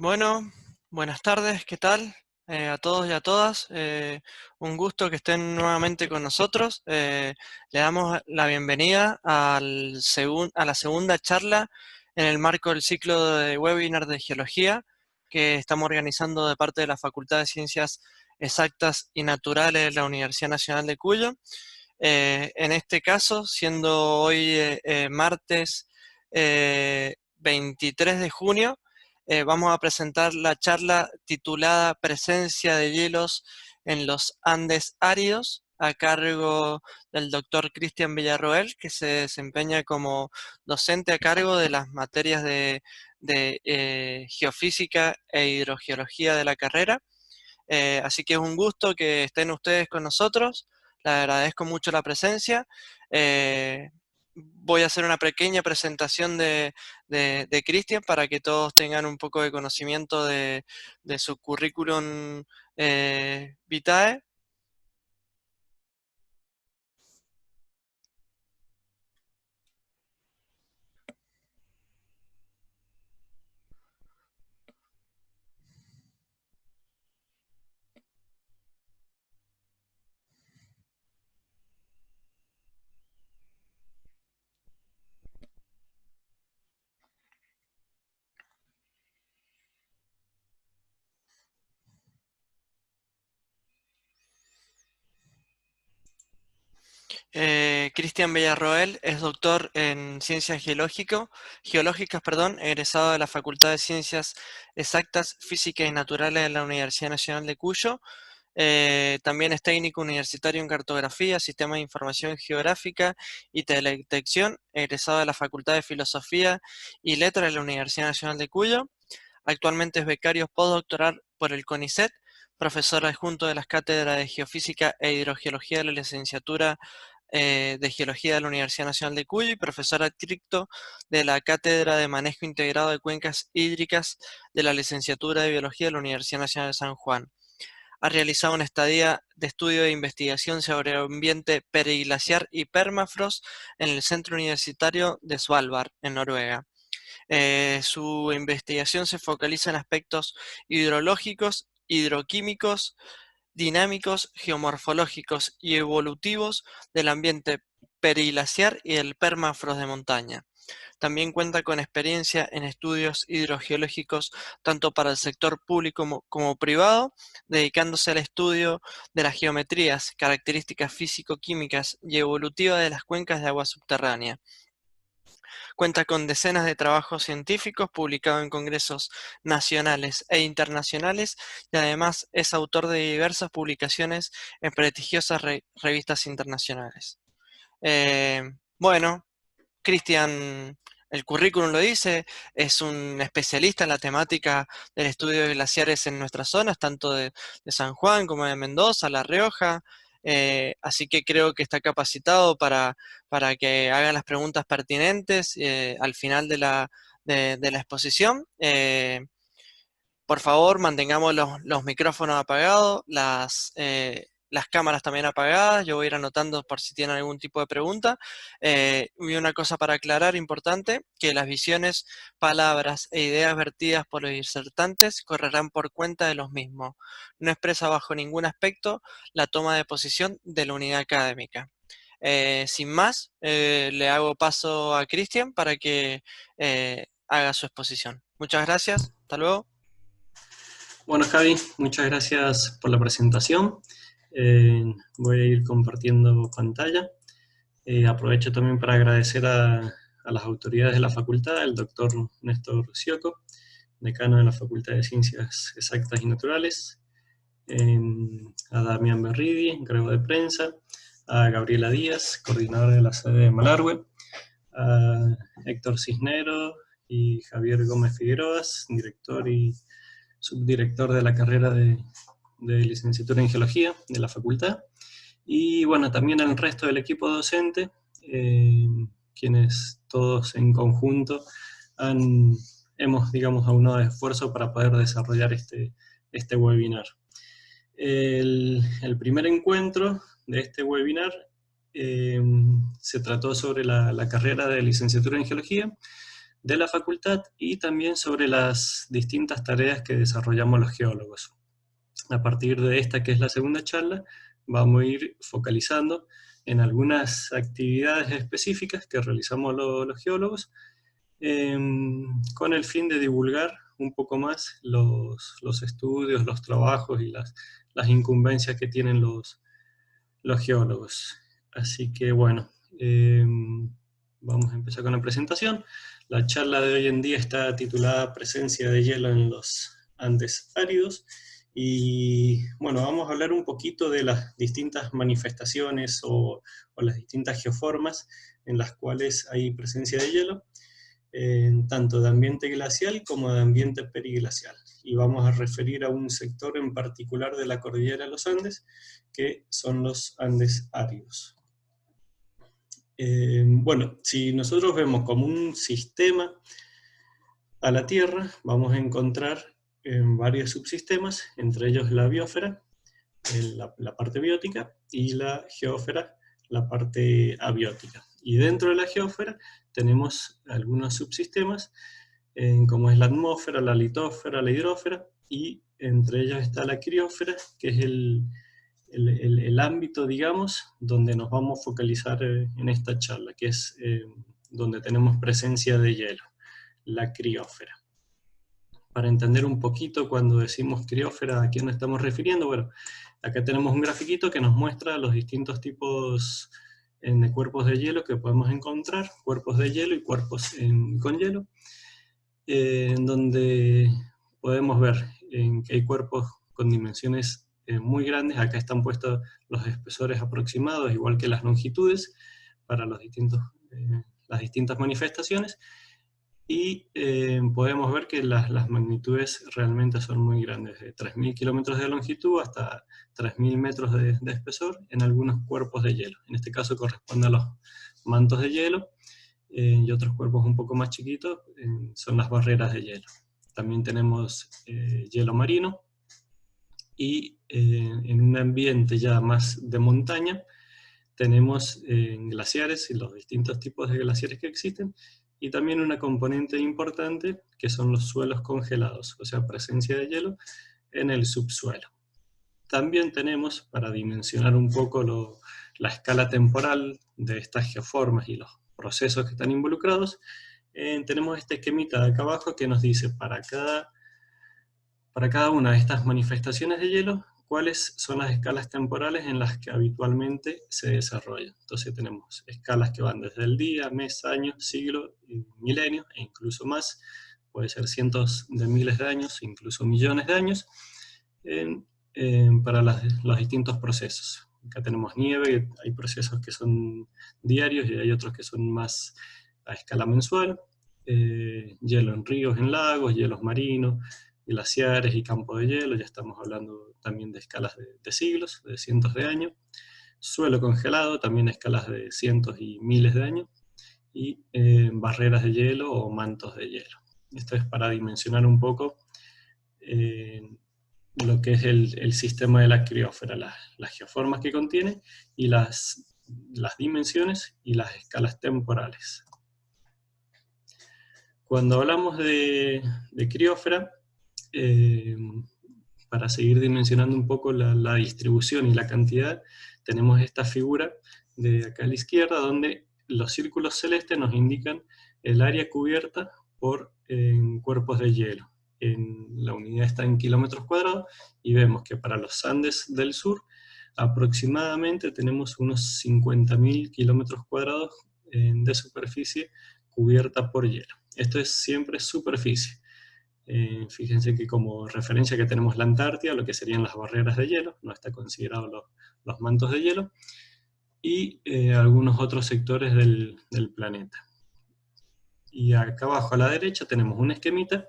Bueno, buenas tardes, ¿qué tal? A todos y a todas. Un gusto que estén nuevamente con nosotros. Le damos la bienvenida a la segunda charla en el marco del ciclo de webinar de geología que estamos organizando de parte de la Facultad de Ciencias Exactas y Naturales de la Universidad Nacional de Cuyo. En este caso, siendo hoy martes 23 de junio, vamos a presentar la charla titulada Presencia de hielos en los Andes áridos, a cargo del doctor Cristian Villarroel, que se desempeña como docente a cargo de las materias de geofísica e hidrogeología de la carrera. Así que es un gusto que estén ustedes con nosotros. Les agradezco mucho la presencia. Voy a hacer una pequeña presentación de Cristian para que todos tengan un poco de conocimiento de su currículum vitae. Cristian Villarroel es doctor en ciencias geológicas, egresado de la Facultad de Ciencias Exactas, Físicas y Naturales de la Universidad Nacional de Cuyo. También es técnico universitario en cartografía, sistemas de información geográfica y teledetección, egresado de la Facultad de Filosofía y Letras de la Universidad Nacional de Cuyo. Actualmente es becario postdoctoral por el CONICET, profesor adjunto de las cátedras de Geofísica e Hidrogeología de la licenciatura de Geología de la Universidad Nacional de Cuyo y profesor adscrito de la Cátedra de Manejo Integrado de Cuencas Hídricas de la licenciatura de Biología de la Universidad Nacional de San Juan. Ha realizado una estadía de estudio e investigación sobre el ambiente periglaciar y permafrost en el Centro Universitario de Svalbard, en Noruega. Su investigación se focaliza en aspectos hidrológicos, hidroquímicos, dinámicos, geomorfológicos y evolutivos del ambiente periglaciar y el permafrost de montaña. También cuenta con experiencia en estudios hidrogeológicos tanto para el sector público como privado, dedicándose al estudio de las geometrías, características físico-químicas y evolutivas de las cuencas de agua subterránea. Cuenta con decenas de trabajos científicos publicados en congresos nacionales e internacionales y además es autor de diversas publicaciones en prestigiosas revistas internacionales. Eh, bueno, Cristian, el currículum lo dice, es un especialista en la temática del estudio de glaciares en nuestras zonas, tanto de San Juan como de Mendoza, La Rioja, así que creo que está capacitado para que haga las preguntas pertinentes al final de la exposición. Por favor, mantengamos los micrófonos apagados, las cámaras también apagadas. Yo voy a ir anotando por si tienen algún tipo de pregunta. Y una cosa para aclarar, importante, que las visiones, palabras e ideas vertidas por los disertantes correrán por cuenta de los mismos. No expresa bajo ningún aspecto la toma de posición de la unidad académica. Sin más, le hago paso a Cristian para que haga su exposición. Muchas gracias. Hasta luego. Bueno, Javi, muchas gracias por la presentación. Voy a ir compartiendo pantalla. Aprovecho también para agradecer a las autoridades de la facultad, el doctor Néstor Cioco, decano de la Facultad de Ciencias Exactas y Naturales, a Damián Berridi, encargado de prensa, a Gabriela Díaz, coordinadora de la sede de Malargüe, a Héctor Cisnero y Javier Gómez Figueroas, director y subdirector de la carrera de licenciatura en Geología de la facultad, y bueno, también al resto del equipo docente, quienes todos en conjunto hemos, digamos, aunado esfuerzo para poder desarrollar este webinar. El primer encuentro de este webinar se trató sobre la carrera de licenciatura en Geología, de la facultad y también sobre las distintas tareas que desarrollamos los geólogos. A partir de esta, que es la segunda charla, vamos a ir focalizando en algunas actividades específicas que realizamos los geólogos, con el fin de divulgar un poco más los estudios, los trabajos y las incumbencias que tienen los geólogos. Así que bueno, vamos a empezar con la presentación. La charla de hoy en día está titulada Presencia de hielo en los Andes áridos. Y bueno, vamos a hablar un poquito de las distintas manifestaciones o las distintas geoformas en las cuales hay presencia de hielo, tanto de ambiente glacial como de ambiente periglacial. Y vamos a referir a un sector en particular de la cordillera de los Andes, que son los Andes áridos. Bueno, si nosotros vemos como un sistema a la Tierra, vamos a encontrar varios subsistemas, entre ellos la biosfera, la parte biótica, y la geósfera, la parte abiótica. Y dentro de la geósfera tenemos algunos subsistemas, como es la atmósfera, la litósfera, la hidrósfera, y entre ellos está la criósfera, que es el ámbito, digamos, donde nos vamos a focalizar en esta charla, que es donde tenemos presencia de hielo, la criósfera. Para entender un poquito cuando decimos criósfera, ¿a qué nos estamos refiriendo? Bueno, acá tenemos un grafiquito que nos muestra los distintos tipos de cuerpos de hielo que podemos encontrar, cuerpos de hielo y cuerpos con hielo, en donde podemos ver que hay cuerpos con dimensiones muy grandes. Acá están puestos los espesores aproximados, igual que las longitudes, para las distintas manifestaciones, y podemos ver que las magnitudes realmente son muy grandes, de 3.000 kilómetros de longitud hasta 3.000 metros de espesor en algunos cuerpos de hielo. En este caso corresponde a los mantos de hielo, y otros cuerpos un poco más chiquitos son las barreras de hielo. También tenemos hielo marino, y en un ambiente ya más de montaña tenemos glaciares y los distintos tipos de glaciares que existen, y también una componente importante que son los suelos congelados, o sea, presencia de hielo en el subsuelo. También tenemos, para dimensionar un poco la escala temporal de estas geoformas y los procesos que están involucrados, tenemos este esquemita de acá abajo que nos dice para cada una de estas manifestaciones de hielo, cuáles son las escalas temporales en las que habitualmente se desarrollan. Entonces tenemos escalas que van desde el día, mes, año, siglo, milenio, e incluso más, puede ser cientos de miles de años, incluso millones de años, para los distintos procesos. Acá tenemos nieve, hay procesos que son diarios y hay otros que son más a escala mensual, hielo en ríos, en lagos, hielos marinos, glaciares y campos de hielo, ya estamos hablando también de escalas de siglos, de cientos de años, suelo congelado, también escalas de cientos y miles de años, y barreras de hielo o mantos de hielo. Esto es para dimensionar un poco lo que es el sistema de la criósfera, las geoformas que contiene, y las dimensiones y las escalas temporales. Cuando hablamos de criósfera, para seguir dimensionando un poco la distribución y la cantidad, tenemos esta figura de acá a la izquierda, donde los círculos celestes nos indican el área cubierta por cuerpos de hielo. La unidad está en kilómetros cuadrados, y vemos que para los Andes del sur, aproximadamente tenemos unos 50.000 kilómetros cuadrados de superficie cubierta por hielo. Esto es siempre superficie. Fíjense que como referencia que tenemos la Antártida, lo que serían las barreras de hielo, no está considerado los mantos de hielo, y algunos otros sectores del planeta. Y acá abajo a la derecha tenemos un esquemita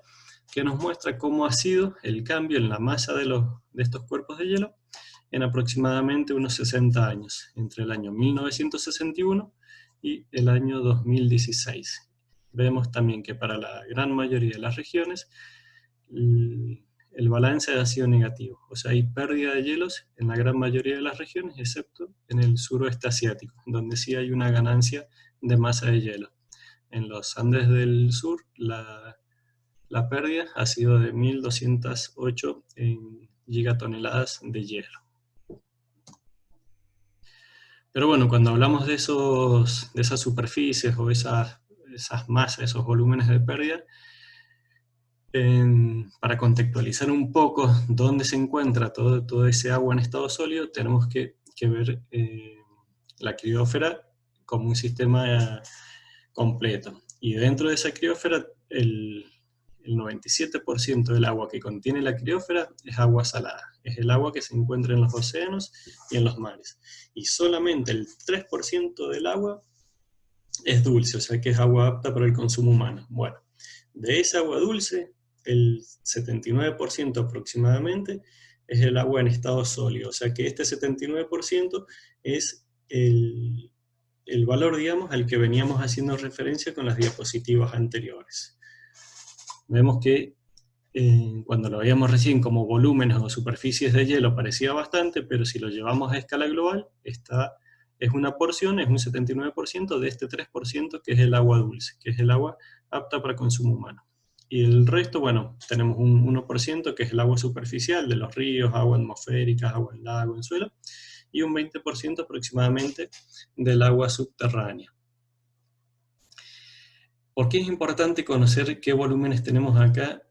que nos muestra cómo ha sido el cambio en la masa de estos cuerpos de hielo en aproximadamente unos 60 años, entre el año 1961 y el año 2016. Vemos también que para la gran mayoría de las regiones el balance ha sido negativo, o sea, hay pérdida de hielos en la gran mayoría de las regiones, excepto en el suroeste asiático, donde sí hay una ganancia de masa de hielo. en los Andes del Sur la pérdida ha sido de 1.208 gigatoneladas de hielo. Pero bueno, cuando hablamos de esas superficies o esas masas, esos volúmenes de pérdida, para contextualizar un poco dónde se encuentra todo ese agua en estado sólido, tenemos que ver la criósfera como un sistema completo. Y dentro de esa criósfera, el 97% del agua que contiene la criósfera es agua salada. Es el agua que se encuentra en los océanos y en los mares. Y solamente el 3% del agua es dulce, o sea que es agua apta para el consumo humano. Bueno, de esa agua dulce, el 79% aproximadamente es el agua en estado sólido. O sea que este 79% es el valor, digamos, al que veníamos haciendo referencia con las diapositivas anteriores. Vemos que cuando lo veíamos recién como volúmenes o superficies de hielo parecía bastante, pero si lo llevamos a escala global, es una porción, es un 79% de este 3% que es el agua dulce, que es el agua apta para consumo humano. Y el resto, bueno, tenemos un 1% que es el agua superficial de los ríos, agua atmosférica, agua en lago, en suelo, y un 20% aproximadamente del agua subterránea. ¿Por qué es importante conocer qué volúmenes tenemos acá?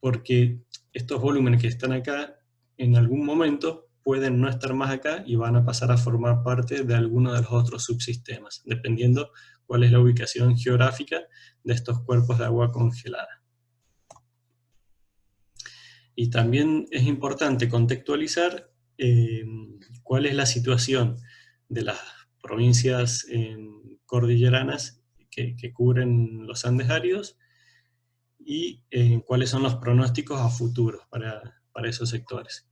Porque estos volúmenes que están acá, en algún momento pueden no estar más acá y van a pasar a formar parte de alguno de los otros subsistemas, dependiendo cuál es la ubicación geográfica de estos cuerpos de agua congelada. Y también es importante contextualizar cuál es la situación de las provincias cordilleranas que cubren los Andes áridos y cuáles son los pronósticos a futuro para esos sectores.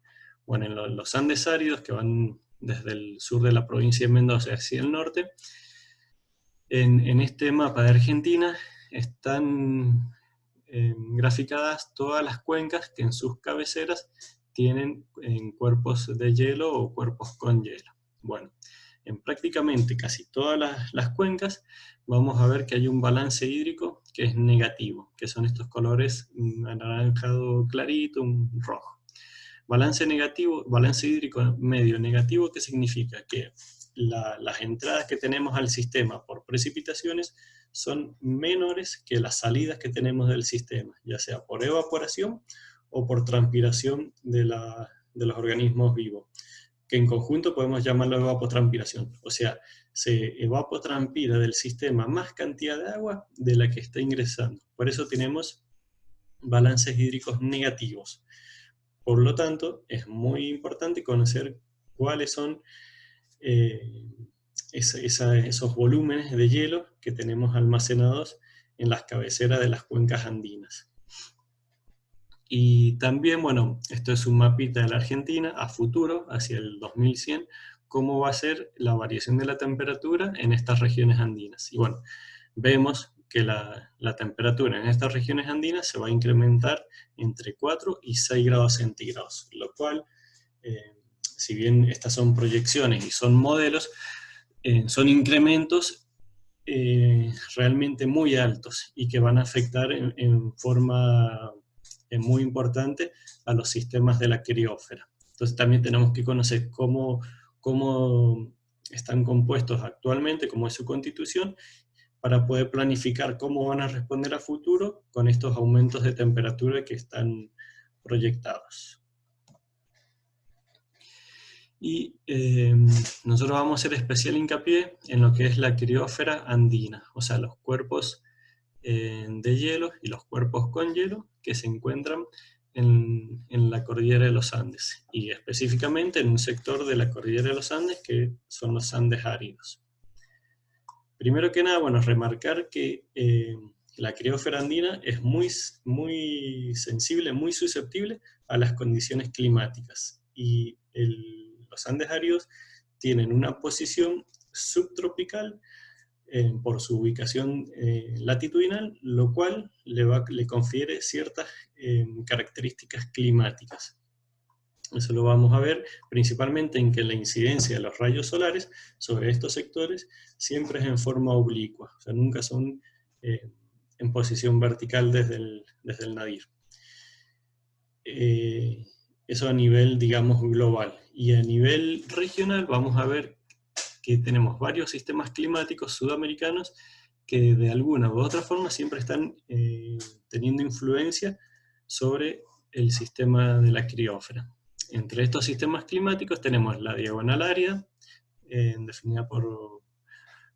Bueno, en los Andes áridos, que van desde el sur de la provincia de Mendoza hacia el norte, en este mapa de Argentina están graficadas todas las cuencas que en sus cabeceras tienen cuerpos de hielo o cuerpos con hielo. Bueno, en prácticamente casi todas las cuencas vamos a ver que hay un balance hídrico que es negativo, que son estos colores anaranjado clarito, un rojo. Balance negativo, balance hídrico medio negativo, ¿qué significa? Que las entradas que tenemos al sistema por precipitaciones son menores que las salidas que tenemos del sistema, ya sea por evaporación o por transpiración de los organismos vivos, que en conjunto podemos llamarlo evapotranspiración. O sea, se evapotranspira del sistema más cantidad de agua de la que está ingresando. Por eso tenemos balances hídricos negativos. Por lo tanto, es muy importante conocer cuáles son esos volúmenes de hielo que tenemos almacenados en las cabeceras de las cuencas andinas. Y también, bueno, esto es un mapita de la Argentina a futuro, hacia el 2100, cómo va a ser la variación de la temperatura en estas regiones andinas. Y bueno, vemos que la temperatura en estas regiones andinas se va a incrementar entre 4 y 6 grados centígrados, lo cual, si bien estas son proyecciones y son modelos, son incrementos realmente muy altos y que van a afectar en forma muy importante a los sistemas de la criósfera. Entonces también tenemos que conocer cómo están compuestos actualmente, cómo es su constitución, para poder planificar cómo van a responder a futuro con estos aumentos de temperatura que están proyectados. Y nosotros vamos a hacer especial hincapié en lo que es la criósfera andina, o sea, los cuerpos de hielo y los cuerpos con hielo que se encuentran en la cordillera de los Andes, y específicamente en un sector de la cordillera de los Andes que son los Andes áridos. Primero que nada, bueno, remarcar que la criósfera andina es muy sensible, muy susceptible a las condiciones climáticas, y los Andes áridos tienen una posición subtropical por su ubicación latitudinal, lo cual le confiere ciertas características climáticas. Eso lo vamos a ver principalmente en que la incidencia de los rayos solares sobre estos sectores siempre es en forma oblicua, o sea, nunca son en posición vertical desde el nadir. Eso a nivel, digamos, global. Y a nivel regional vamos a ver que tenemos varios sistemas climáticos sudamericanos que de alguna u otra forma siempre están teniendo influencia sobre el sistema de la criósfera. Entre estos sistemas climáticos tenemos la diagonal árida, definida por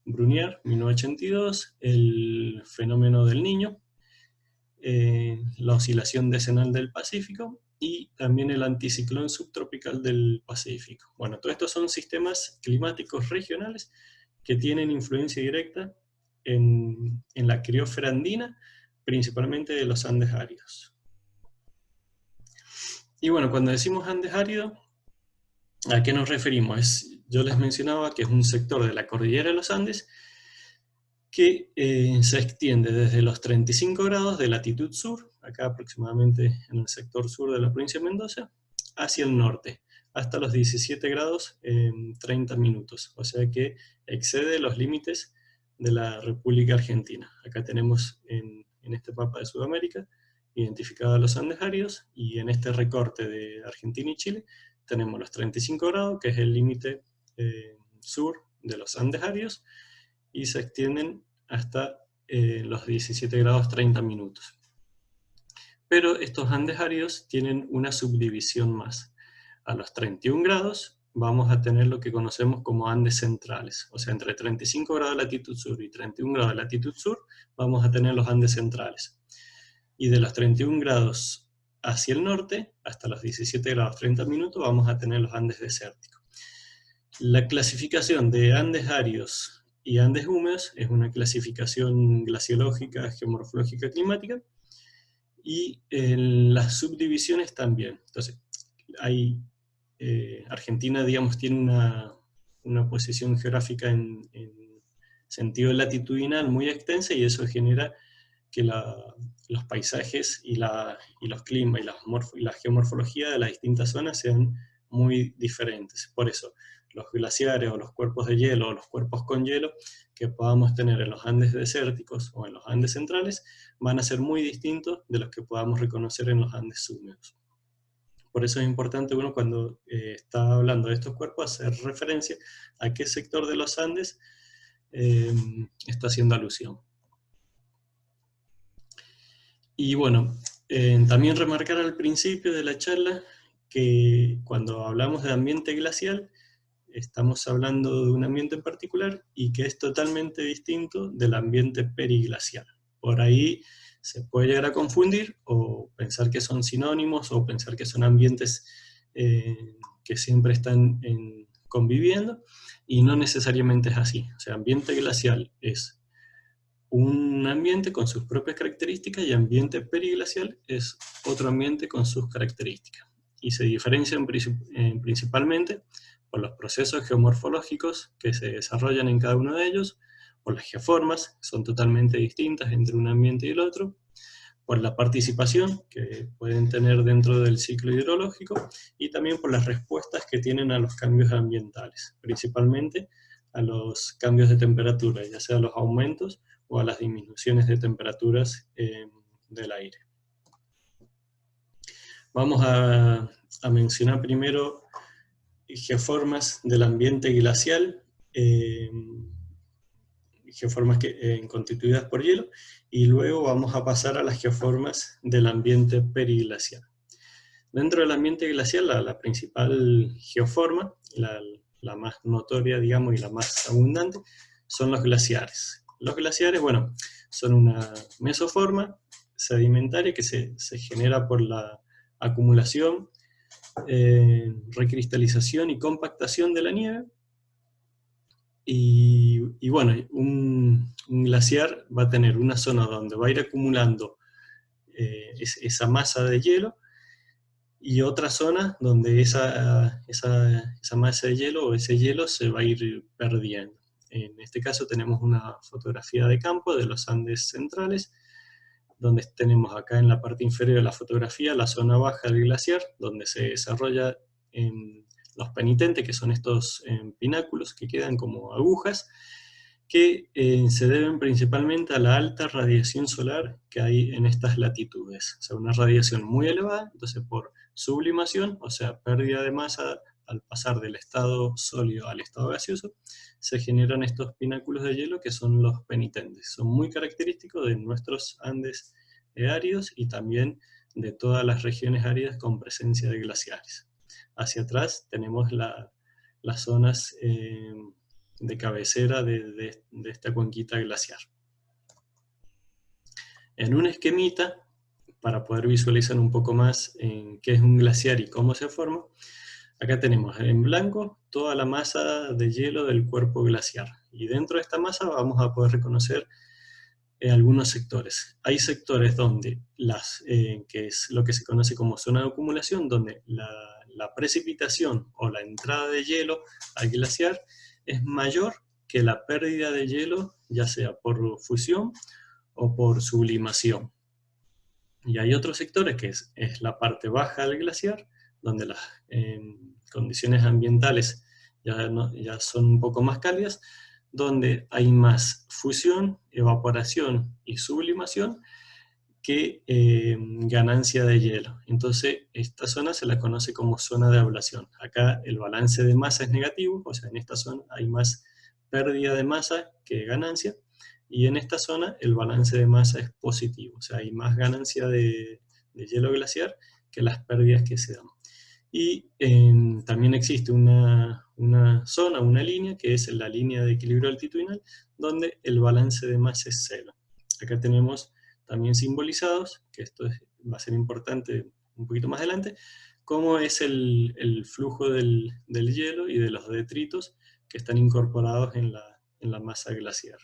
Brunier, 1982, el fenómeno del Niño, la oscilación decenal del Pacífico y también el anticiclón subtropical del Pacífico. Bueno, todos estos son sistemas climáticos regionales que tienen influencia directa en la criósfera andina, principalmente de los Andes áridos. Y bueno, cuando decimos Andes árido, ¿a qué nos referimos? Yo les mencionaba que es un sector de la cordillera de los Andes que se extiende desde los 35 grados de latitud sur, acá aproximadamente en el sector sur de la provincia de Mendoza, hacia el norte, hasta los 17 grados en 30 minutos, o sea que excede los límites de la República Argentina. Acá tenemos en este mapa de Sudamérica identificados los Andes áridos, y en este recorte de Argentina y Chile tenemos los 35 grados, que es el límite sur de los Andes áridos, y se extienden hasta los 17 grados 30 minutos. Pero estos Andes áridos tienen una subdivisión más. A los 31 grados vamos a tener lo que conocemos como Andes centrales. O sea, entre 35 grados de latitud sur y 31 grados de latitud sur vamos a tener los Andes centrales. Y de los 31 grados hacia el norte, hasta los 17 grados 30 minutos, vamos a tener los Andes desérticos. La clasificación de Andes áridos y Andes húmedos es una clasificación glaciológica, geomorfológica, climática, y las subdivisiones también. Entonces, Argentina, digamos, tiene una posición geográfica en sentido latitudinal muy extensa, y eso genera que los paisajes y los climas y la geomorfología de las distintas zonas sean muy diferentes. Por eso, los glaciares o los cuerpos de hielo o los cuerpos con hielo que podamos tener en los Andes desérticos o en los Andes centrales van a ser muy distintos de los que podamos reconocer en los Andes húmedos. Por eso es importante uno, cuando está hablando de estos cuerpos, hacer referencia a qué sector de los Andes está haciendo alusión. Y bueno, también remarcar al principio de la charla que cuando hablamos de ambiente glacial, estamos hablando de un ambiente en particular y que es totalmente distinto del ambiente periglacial. Por ahí se puede llegar a confundir o pensar que son sinónimos o pensar que son ambientes que siempre están conviviendo, y no necesariamente es así. O sea, ambiente glacial es un ambiente con sus propias características y ambiente periglacial es otro ambiente con sus características. Y se diferencian principalmente por los procesos geomorfológicos que se desarrollan en cada uno de ellos, por las geoformas, que son totalmente distintas entre un ambiente y el otro, por la participación que pueden tener dentro del ciclo hidrológico, y también por las respuestas que tienen a los cambios ambientales, principalmente a los cambios de temperatura, ya sea a los aumentos o a las disminuciones de temperaturas del aire. Vamos a mencionar primero geoformas del ambiente glacial, geoformas constituidas por hielo, y luego vamos a pasar a las geoformas del ambiente periglacial. Dentro del ambiente glacial, la principal geoforma, la más notoria, digamos, y la más abundante, son los glaciares. Los glaciares, bueno, son una mesoforma sedimentaria que se genera por la acumulación, recristalización y compactación de la nieve. Y bueno, un glaciar va a tener una zona donde va a ir acumulando esa masa de hielo, y otra zona donde esa masa de hielo o ese hielo se va a ir perdiendo. En este caso tenemos una fotografía de campo de los Andes centrales, donde tenemos acá en la parte inferior de la fotografía la zona baja del glaciar, donde se desarrolla los penitentes, que son estos pináculos que quedan como agujas, que se deben principalmente a la alta radiación solar que hay en estas latitudes. O sea, una radiación muy elevada, entonces por sublimación, o sea, pérdida de masa al pasar del estado sólido al estado gaseoso, se generan estos pináculos de hielo que son los penitentes. Son muy característicos de nuestros Andes áridos y también de todas las regiones áridas con presencia de glaciares. Hacia atrás tenemos las zonas de cabecera de esta cuenquita glaciar. En un esquemita, para poder visualizar un poco más qué es un glaciar y cómo se forma, acá tenemos en blanco toda la masa de hielo del cuerpo glaciar. Y dentro de esta masa vamos a poder reconocer algunos sectores. Hay sectores donde, que es lo que se conoce como zona de acumulación, donde la precipitación o la entrada de hielo al glaciar es mayor que la pérdida de hielo, ya sea por fusión o por sublimación. Y hay otros sectores que es la parte baja del glaciar, donde las condiciones ambientales ya son un poco más cálidas, donde hay más fusión, evaporación y sublimación que ganancia de hielo. Entonces, esta zona se la conoce como zona de ablación. Acá el balance de masa es negativo, o sea, en esta zona hay más pérdida de masa que ganancia, y en esta zona el balance de masa es positivo, o sea, hay más ganancia de hielo glaciar que las pérdidas que se dan. Y también existe una zona, una línea, que es la línea de equilibrio altitudinal, donde el balance de masa es cero. Acá tenemos también simbolizados, que esto va a ser importante un poquito más adelante, cómo es el flujo del hielo y de los detritos que están incorporados en la masa glaciar.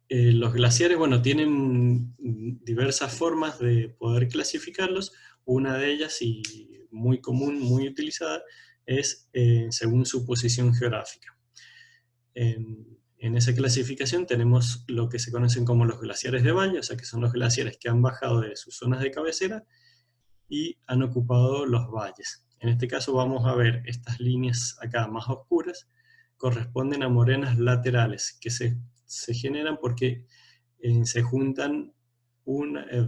Los glaciares, bueno, tienen diversas formas de poder clasificarlos. Una de ellas, y muy común, muy utilizada, es según su posición geográfica. En esa clasificación tenemos lo que se conocen como los glaciares de valle, o sea que son los glaciares que han bajado de sus zonas de cabecera y han ocupado los valles. En este caso vamos a ver estas líneas acá más oscuras, corresponden a morenas laterales, que se generan porque se juntan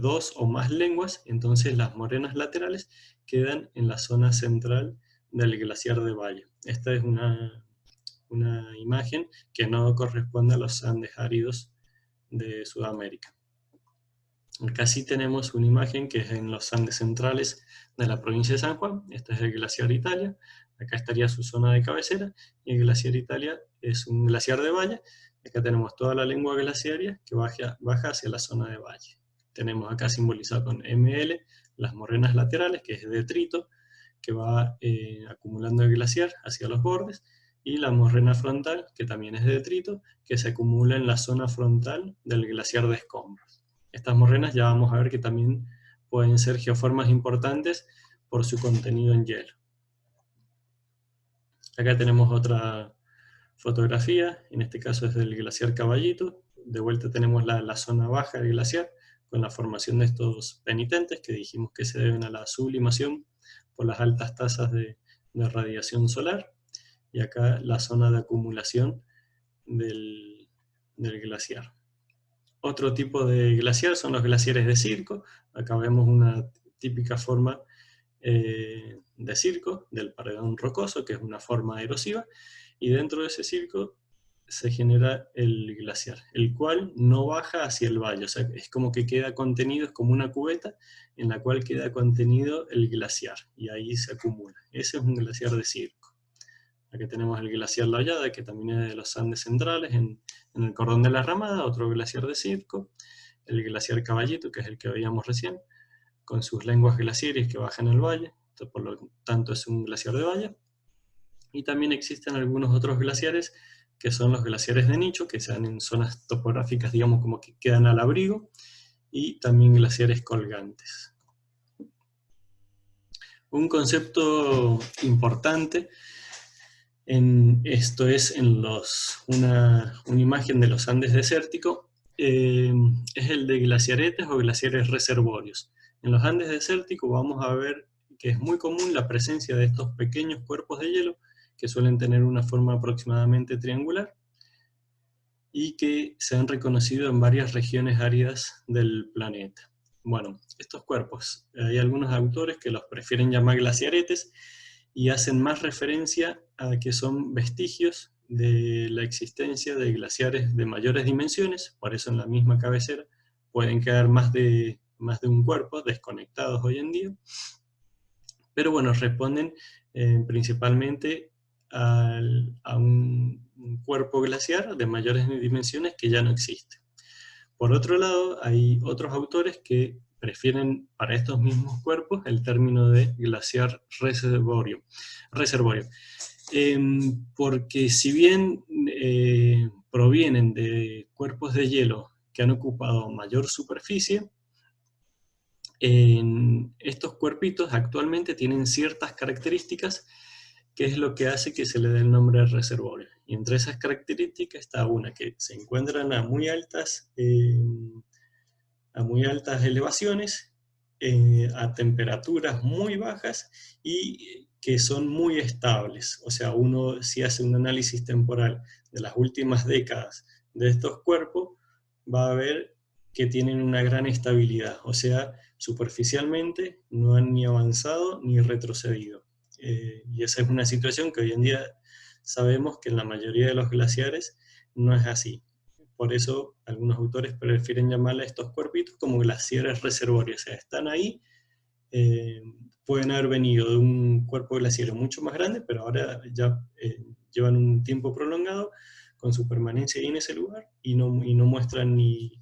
dos o más lenguas, entonces las morenas laterales quedan en la zona central del glaciar de valle. Esta es una imagen que no corresponde a los Andes áridos de Sudamérica. Acá sí tenemos una imagen que es en los Andes centrales de la provincia de San Juan. Este es el glaciar Italia. Acá estaría su zona de cabecera, y el glaciar Italia es un glaciar de valle. Acá tenemos toda la lengua glaciaria que baja hacia la zona de valle. Tenemos acá simbolizado con ML las morenas laterales, que es detrito, que va acumulando el glaciar hacia los bordes, y la morrena frontal, que también es de detrito, que se acumula en la zona frontal del glaciar de escombros. Estas morrenas ya vamos a ver que también pueden ser geoformas importantes por su contenido en hielo. Acá tenemos otra fotografía, en este caso es del glaciar Caballito. De vuelta tenemos la zona baja del glaciar, con la formación de estos penitentes que dijimos que se deben a la sublimación por las altas tasas de radiación solar. Y acá la zona de acumulación del glaciar. Otro tipo de glaciar son los glaciares de circo. Acá vemos una típica forma de circo, del paredón rocoso, que es una forma erosiva, y dentro de ese circo se genera el glaciar, el cual no baja hacia el valle, o sea, es como que queda contenido, es como una cubeta en la cual queda contenido el glaciar, y ahí se acumula. Ese es un glaciar de circo. Aquí tenemos el glaciar La Hollada, que también es de los Andes centrales, en el cordón de la Ramada, otro glaciar de circo. El glaciar Caballito, que es el que veíamos recién, con sus lenguas glaciares que bajan al valle, por lo tanto es un glaciar de valle. Y también existen algunos otros glaciares, que son los glaciares de nicho, que se dan en zonas topográficas, digamos, como que quedan al abrigo, y también glaciares colgantes. Un concepto importante esto es una imagen de los Andes desérticos, es el de glaciaretes o glaciares reservorios. En los Andes desérticos vamos a ver que es muy común la presencia de estos pequeños cuerpos de hielo, que suelen tener una forma aproximadamente triangular, y que se han reconocido en varias regiones áridas del planeta. Bueno, estos cuerpos, hay algunos autores que los prefieren llamar glaciaretes, y hacen más referencia a que son vestigios de la existencia de glaciares de mayores dimensiones, por eso en la misma cabecera pueden quedar más de un cuerpo desconectados hoy en día, pero bueno, responden principalmente a un cuerpo glaciar de mayores dimensiones que ya no existe. Por otro lado, hay otros autores que prefieren para estos mismos cuerpos el término de glaciar reservorio. Porque si bien provienen de cuerpos de hielo que han ocupado mayor superficie, estos cuerpitos actualmente tienen ciertas características que es lo que hace que se le dé el nombre de reservorio. Y entre esas características está una que se encuentran a muy altas elevaciones, a temperaturas muy bajas y que son muy estables. O sea, uno si hace un análisis temporal de las últimas décadas de estos cuerpos, va a ver que tienen una gran estabilidad. O sea, superficialmente no han ni avanzado ni retrocedido. Y esa es una situación que hoy en día sabemos que en la mayoría de los glaciares no es así. Por eso algunos autores prefieren llamarle a estos cuerpitos como glaciares reservorios. O sea, están ahí, eh, pueden haber venido de un cuerpo glaciario mucho más grande, pero ahora ya llevan un tiempo prolongado con su permanencia ahí en ese lugar y no muestran ni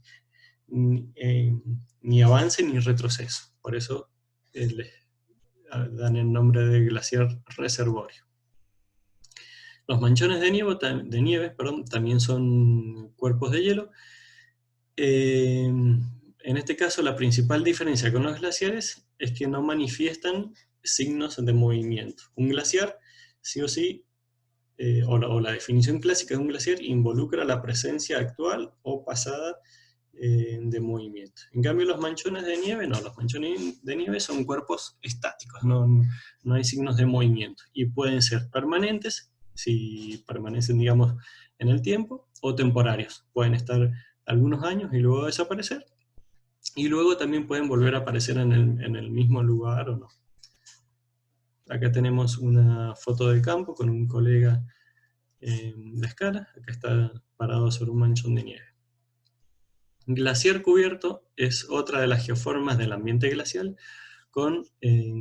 avance ni retroceso. Por eso les dan el nombre de glaciar reservorio. Los manchones de nieve, también son cuerpos de hielo. En este caso, la principal diferencia con los glaciares es que no manifiestan signos de movimiento. Un glaciar, sí o sí, o la definición clásica de un glaciar involucra la presencia actual o pasada de movimiento. En cambio, los manchones de nieve no, los manchones de nieve son cuerpos estáticos, no hay signos de movimiento, y pueden ser permanentes, si permanecen, digamos, en el tiempo, o temporarios, pueden estar algunos años y luego desaparecer, y luego también pueden volver a aparecer en el mismo lugar o no. Acá tenemos una foto de campo con un colega de escala, acá está parado sobre un manchón de nieve. Glaciar cubierto es otra de las geoformas del ambiente glacial con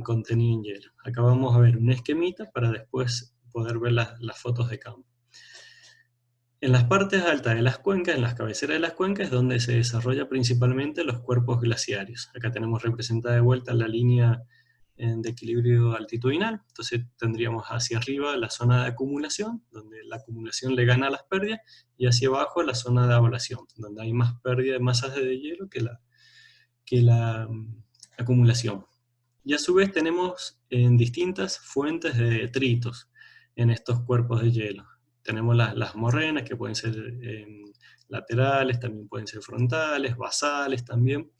contenido en hielo. Acá vamos a ver un esquemita para después poder ver las fotos de campo. En las partes altas de las cuencas, en las cabeceras de las cuencas, es donde se desarrolla principalmente los cuerpos glaciarios. Acá tenemos representada de vuelta la línea de equilibrio altitudinal. Entonces tendríamos hacia arriba la zona de acumulación, donde la acumulación le gana a las pérdidas, y hacia abajo la zona de ablación, donde hay más pérdida de masas de hielo que la acumulación. Y a su vez tenemos distintas fuentes de detritos en estos cuerpos de hielo. Tenemos las morrenas, que pueden ser laterales, también pueden ser frontales, basales también.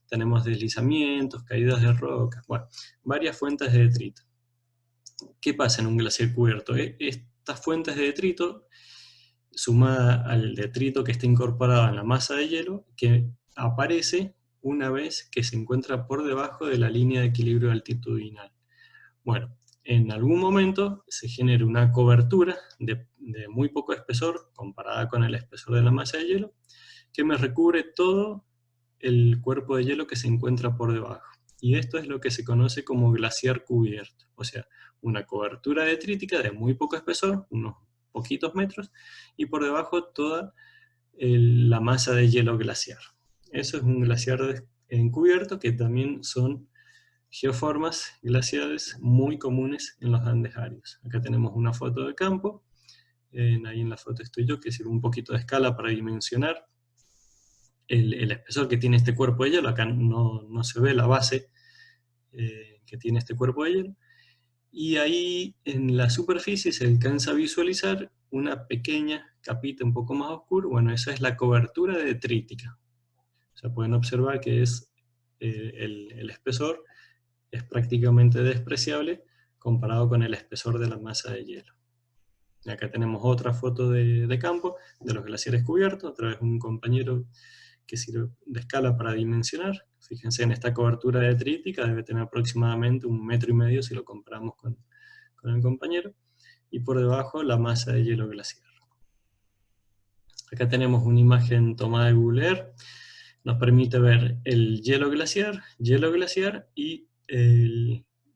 Tenemos deslizamientos, caídas de rocas, bueno, varias fuentes de detrito. ¿Qué pasa en un glaciar cubierto? Estas fuentes de detrito, sumada al detrito que está incorporado en la masa de hielo, que aparece una vez que se encuentra por debajo de la línea de equilibrio altitudinal. Bueno, en algún momento se genera una cobertura de muy poco espesor, comparada con el espesor de la masa de hielo, que me recubre todo el cuerpo de hielo que se encuentra por debajo. Y esto es lo que se conoce como glaciar cubierto, o sea, una cobertura detrítica de muy poco espesor, unos poquitos metros, y por debajo toda la masa de hielo glaciar. Eso es un glaciar encubierto, que también son geoformas glaciares muy comunes en los Andes áridos. Acá tenemos una foto de campo, ahí en la foto estoy yo, que sirve un poquito de escala para dimensionar el espesor que tiene este cuerpo de hielo. Acá no se ve la base que tiene este cuerpo de hielo, y ahí en la superficie se alcanza a visualizar una pequeña capita un poco más oscura. Bueno, esa es la cobertura detrítica. O sea, pueden observar que es el espesor es prácticamente despreciable comparado con el espesor de la masa de hielo. Y acá tenemos otra foto de campo de los glaciares cubiertos, otra vez un compañero que sirve de escala para dimensionar. Fíjense en esta cobertura detrítica, debe tener aproximadamente 1,5 metros si lo comparamos con el compañero, y por debajo la masa de hielo glaciar. Acá tenemos una imagen tomada de Google Earth, nos permite ver el hielo glaciar y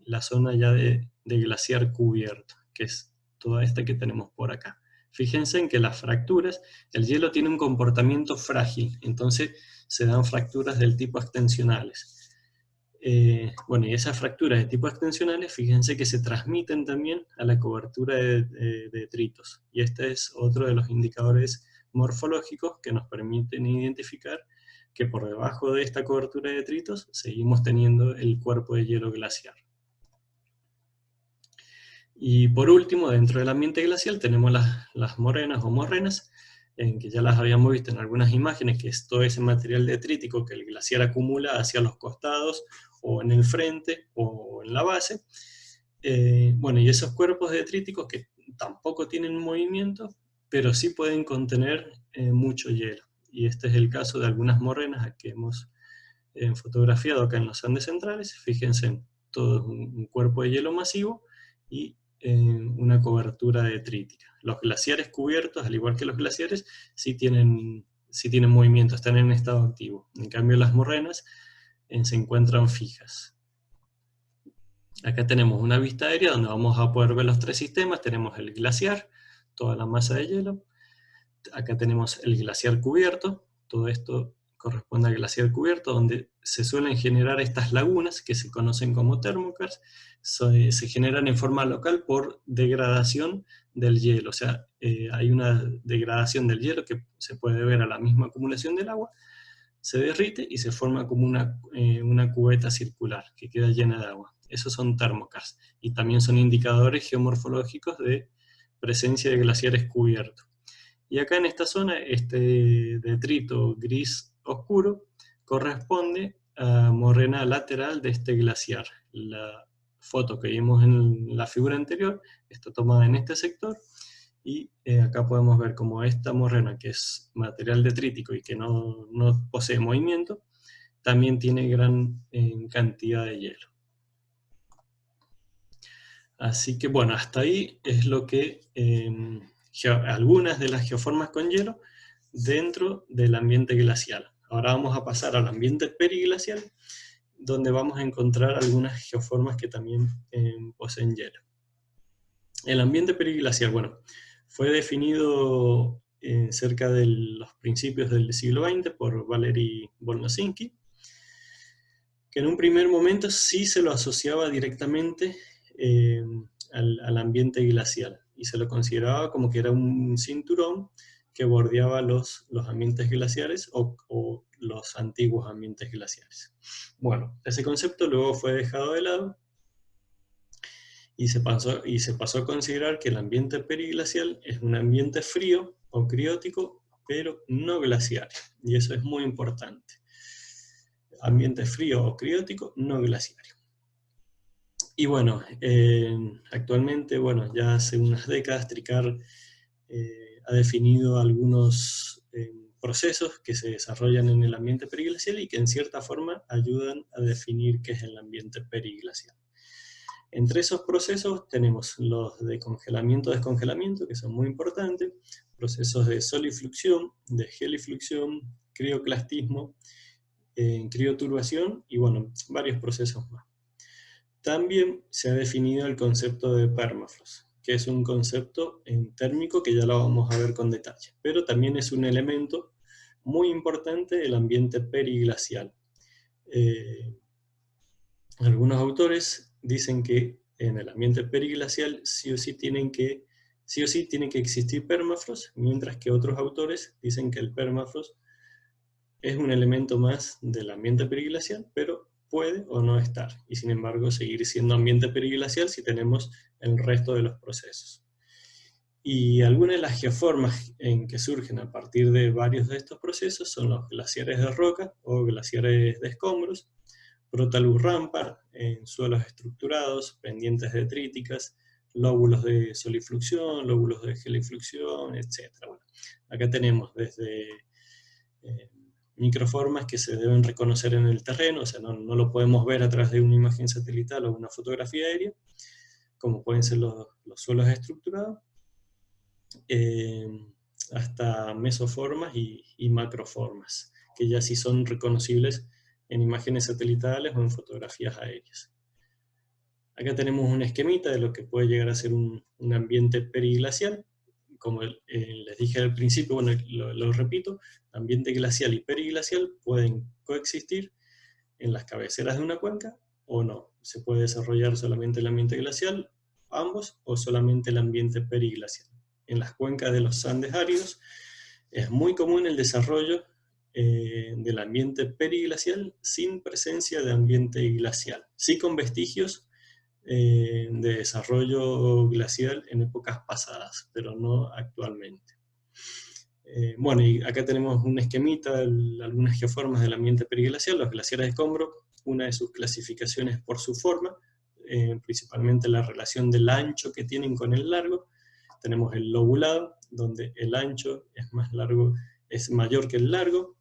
la zona ya de glaciar cubierto, que es toda esta que tenemos por acá. Fíjense en que las fracturas, el hielo tiene un comportamiento frágil, entonces se dan fracturas del tipo extensionales. Bueno, y esas fracturas de tipo extensionales, fíjense que se transmiten también a la cobertura de detritos. Y este es otro de los indicadores morfológicos que nos permiten identificar que por debajo de esta cobertura de detritos seguimos teniendo el cuerpo de hielo glaciar. Y por último, dentro del ambiente glacial tenemos las morenas o morrenas, en que ya las habíamos visto en algunas imágenes, que es todo ese material detrítico que el glaciar acumula hacia los costados, o en el frente, o en la base. Bueno, y esos cuerpos detríticos que tampoco tienen movimiento, pero sí pueden contener mucho hielo. Y este es el caso de algunas morrenas que hemos fotografiado acá en los Andes centrales. Fíjense en todo un cuerpo de hielo masivo y una cobertura detrítica. Los glaciares cubiertos, al igual que los glaciares, sí tienen movimiento, están en estado activo. En cambio las morrenas se encuentran fijas. Acá tenemos una vista aérea donde vamos a poder ver los tres sistemas. Tenemos el glaciar, toda la masa de hielo. Acá tenemos el glaciar cubierto, todo esto corresponde al glaciar cubierto, donde se suelen generar estas lagunas que se conocen como termocars. Se generan en forma local por degradación del hielo, o sea, hay una degradación del hielo que se puede ver a la misma acumulación del agua, se derrite y se forma como una cubeta circular que queda llena de agua. Esos son termocars, y también son indicadores geomorfológicos de presencia de glaciares cubiertos. Y acá en esta zona, este detrito gris oscuro corresponde a morrena lateral de este glaciar. La foto que vimos en la figura anterior está tomada en este sector, y acá podemos ver como esta morrena, que es material detrítico y que no posee movimiento, también tiene gran cantidad de hielo. Así que bueno, hasta ahí es lo que algunas de las geoformas con hielo dentro del ambiente glacial. Ahora vamos a pasar al ambiente periglacial, donde vamos a encontrar algunas geoformas que también poseen hielo. El ambiente periglacial, bueno, fue definido cerca de los principios del siglo XX por Valery Volnosky, que en un primer momento sí se lo asociaba directamente al ambiente glacial, y se lo consideraba como que era un cinturón que bordeaba los ambientes glaciares o los antiguos ambientes glaciares. Bueno, ese concepto luego fue dejado de lado y se pasó a considerar que el ambiente periglacial es un ambiente frío o criótico, pero no glaciario, y eso es muy importante. Ambiente frío o criótico, no glaciario. Y bueno, actualmente, bueno, ya hace unas décadas Tricar ha definido algunos procesos que se desarrollan en el ambiente periglacial y que en cierta forma ayudan a definir qué es el ambiente periglacial. Entre esos procesos tenemos los de congelamiento-descongelamiento, que son muy importantes, procesos de solifluxión, de gelifluxión, crioclastismo, crioturbación y bueno, varios procesos más. También se ha definido el concepto de permafrost, que es un concepto térmico que ya lo vamos a ver con detalle, pero también es un elemento muy importante del ambiente periglacial. Algunos autores dicen que en el ambiente periglacial sí o sí tiene que existir permafrost, mientras que otros autores dicen que el permafrost es un elemento más del ambiente periglacial, pero puede o no estar, y sin embargo seguir siendo ambiente periglacial si tenemos el resto de los procesos. Y algunas de las geoformas en que surgen a partir de varios de estos procesos son los glaciares de roca o glaciares de escombros, Protalus rampar en suelos estructurados, pendientes detríticas, lóbulos de solifluxión, lóbulos de gelifluxión, etc. Bueno, acá tenemos desde microformas que se deben reconocer en el terreno, o sea, no lo podemos ver a través de una imagen satelital o una fotografía aérea, como pueden ser los suelos estructurados, hasta mesoformas y macroformas, que ya sí son reconocibles en imágenes satelitales o en fotografías aéreas. Acá tenemos un esquemita de lo que puede llegar a ser un ambiente periglacial. Como les dije al principio, bueno, lo repito, ambiente glacial y periglacial pueden coexistir en las cabeceras de una cuenca o no. Se puede desarrollar solamente el ambiente glacial, ambos, o solamente el ambiente periglacial. En las cuencas de los Andes áridos es muy común el desarrollo del ambiente periglacial sin presencia de ambiente glacial, sí con vestigios de desarrollo glacial en épocas pasadas, pero no actualmente. Bueno, y acá tenemos un esquemita, algunas geoformas del ambiente periglacial, los glaciares de escombro, una de sus clasificaciones por su forma, principalmente la relación del ancho que tienen con el largo. Tenemos el lobulado, donde el ancho es más largo, es mayor que el largo.